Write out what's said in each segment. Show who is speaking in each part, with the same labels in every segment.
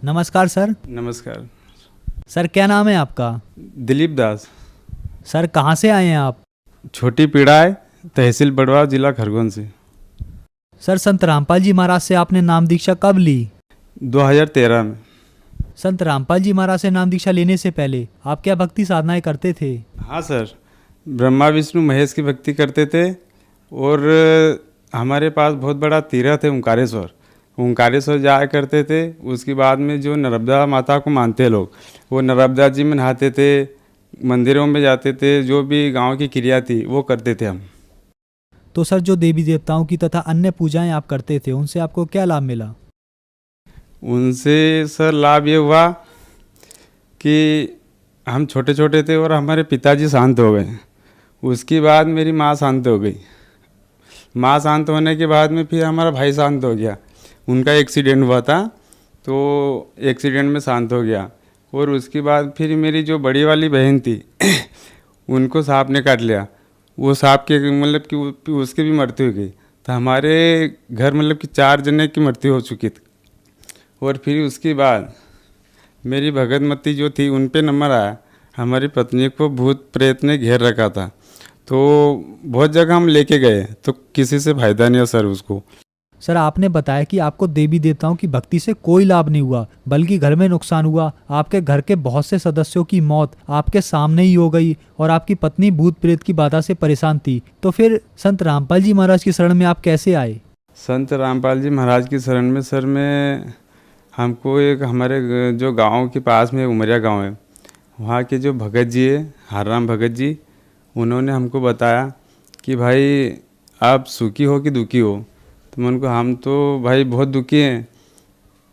Speaker 1: नमस्कार सर।
Speaker 2: नमस्कार।
Speaker 1: सर क्या नाम है आपका?
Speaker 2: दिलीप दास।
Speaker 1: सर कहाँ से आए हैं आप?
Speaker 2: छोटी पिड़ाई, तहसील बड़वा, जिला खरगोन से।
Speaker 1: सर संत रामपाल जी महाराज से आपने नाम दीक्षा कब ली?
Speaker 2: 2013 में।
Speaker 1: संत रामपाल जी महाराज से नाम दीक्षा लेने से पहले आप क्या भक्ति साधनाएं करते थे?
Speaker 2: हाँ सर, ब्रह्मा विष्णु महेश की भक्ति करते थे। और हमारे पास बहुत बड़ा तीर्थ है ओंकारेश्वर, ओंकारेश्वर जाया करते थे। उसके बाद में जो नर्मदा माता को मानते लोग, वो नर्मदा जी में नहाते थे, मंदिरों में जाते थे, जो भी गांव की क्रिया थी वो करते थे हम।
Speaker 1: तो सर जो देवी देवताओं की तथा अन्य पूजाएं आप करते थे उनसे आपको क्या लाभ मिला?
Speaker 2: उनसे सर लाभ ये हुआ कि हम छोटे छोटे थे और हमारे पिताजी शांत हो गए। उसके बाद मेरी माँ शांत हो गई। माँ शांत होने के बाद में फिर हमारा भाई शांत हो गया। उनका एक्सीडेंट हुआ था तो एक्सीडेंट में शांत हो गया। और उसके बाद फिर मेरी जो बड़ी वाली बहन थी उनको सांप ने काट लिया। वो सांप के मतलब कि उसकी भी मृत्यु हो गई। तो हमारे घर मतलब कि 4 जने की मृत्यु हो चुकी थी। और फिर उसके बाद मेरी भगतमती जो थी उन पे नंबर आया। हमारी पत्नी को भूत प्रेत ने घेर रखा था, तो बहुत जगह हम लेके गए तो किसी से फायदा नहीं हुआ सर उसको।
Speaker 1: सर आपने बताया कि आपको देवी देवताओं की भक्ति से कोई लाभ नहीं हुआ बल्कि घर में नुकसान हुआ। आपके घर के बहुत से सदस्यों की मौत आपके सामने ही हो गई और आपकी पत्नी भूत प्रेत की बाधा से परेशान थी। तो फिर संत रामपाल जी महाराज की शरण में आप कैसे आए?
Speaker 2: संत रामपाल जी महाराज की शरण में सर मैं हमको एक हमारे जो गांव के पास में उमरिया गांव है, वहाँ के जो भगत जी है, हरराम भगत जी, उन्होंने हमको बताया कि भाई आप सुखी हो कि दुखी हो। तो मैं उनको हम तो भाई बहुत दुखी हैं।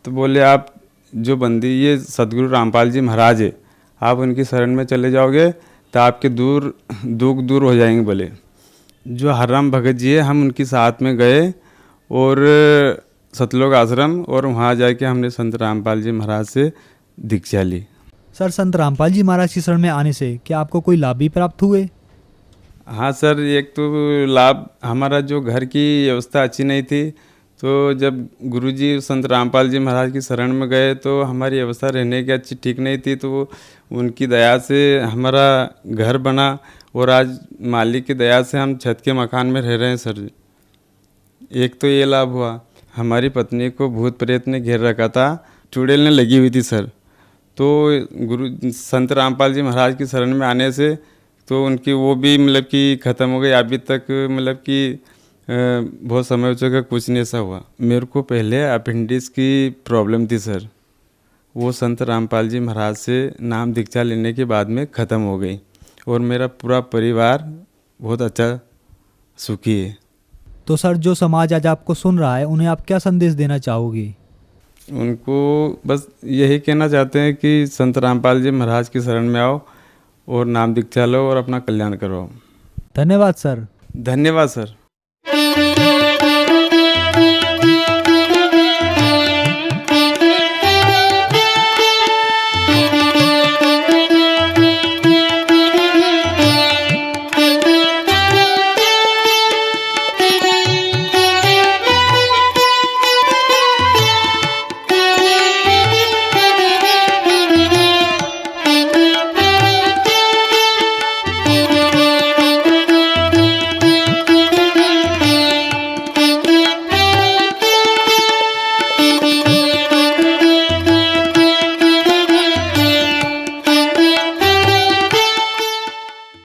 Speaker 2: तो बोले आप जो बंदी ये सदगुरु रामपाल जी महाराज है, आप उनकी शरण में चले जाओगे तो आपके दुख दूर हो जाएंगे। बोले जो हरराम भगत जी है, हम उनके साथ में गए और सतलोक आश्रम, और वहाँ जाके हमने संत रामपाल जी महाराज से दीक्षा ली।
Speaker 1: सर संत रामपाल जी महाराज की शरण में आने से क्या आपको कोई लाभ भी प्राप्त हुए?
Speaker 2: हाँ सर, एक तो लाभ, हमारा जो घर की व्यवस्था अच्छी नहीं थी, तो जब गुरुजी संत रामपाल जी महाराज की शरण में गए तो हमारी व्यवस्था रहने की अच्छी ठीक नहीं थी। तो उनकी दया से हमारा घर बना और आज मालिक की दया से हम छत के मकान में रह रहे हैं सर। एक तो ये लाभ हुआ। हमारी पत्नी को भूत प्रेत ने घेर रखा था, चुड़ैल ने लगी हुई थी सर। तो गुरु संत रामपाल जी महाराज की शरण में आने से तो उनकी वो भी मतलब कि ख़त्म हो गई। अभी तक मतलब कि बहुत समय हो चुका, कुछ नहीं ऐसा हुआ। मेरे को पहले अपेंडिक्स की प्रॉब्लम थी सर, वो संत रामपाल जी महाराज से नाम दीक्षा लेने के बाद में ख़त्म हो गई। और मेरा पूरा परिवार बहुत अच्छा सुखी है।
Speaker 1: तो सर जो समाज आज आपको सुन रहा है उन्हें आप क्या संदेश देना चाहोगे?
Speaker 2: उनको बस यही कहना चाहते हैं कि संत रामपाल जी महाराज की शरण में आओ और नाम दीक्षा लो और अपना कल्याण करो।
Speaker 1: धन्यवाद सर।
Speaker 2: धन्यवाद सर।